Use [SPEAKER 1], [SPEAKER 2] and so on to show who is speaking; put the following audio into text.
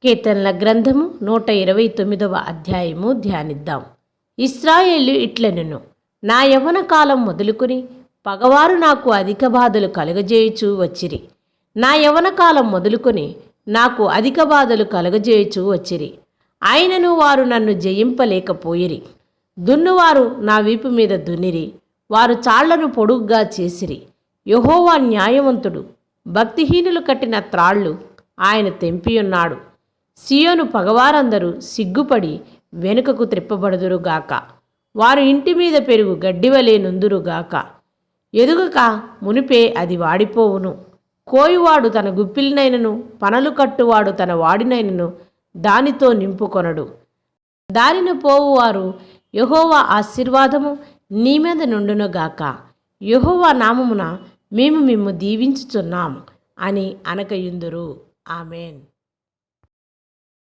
[SPEAKER 1] కీర్తనల గ్రంథము 129వ అధ్యాయము ధ్యానిద్దాం. ఇశ్రాయేలు ఇట్లనెను, నా యవ్వన కాలం మొదలుకొని పగవారు నాకు అధిక బాధలు కలుగజేయుచూ వచ్చిరి. నా యవ్వన కాలం మొదలుకొని నాకు అధిక బాధలు కలుగజేయుచూ వచ్చిరి. అయినను వారు నన్ను జయింపలేకపోయిరి. దున్నువారు నా వీపు మీద దున్నిరి, వారు చాళ్లను పొడుగ్గా చేసిరి. యెహోవా న్యాయవంతుడు, భక్తిహీనులు కట్టిన త్రాళ్ళు ఆయన తెంపియున్నాడు. సియోను పగవారందరూ సిగ్గుపడి వెనుకకు త్రిప్పబడుదురుగాక. వారు ఇంటి మీద పెరుగు గడ్డివలే నుందురుగాక. ఎదుగక మునిపే అది వాడిపోవును. కోయువాడు తన గుప్పిలినైనను, పనలు కట్టువాడు తన వాడినైనను దానితో నింపుకొనడు. దారిన పోవువారు యెహోవా ఆశీర్వాదము నీ మీద నుండునుగాక, యెహోవా నామమున మేము మిమ్ము దీవించుచున్నాము అని అనకయుందురు. ఆమెన్.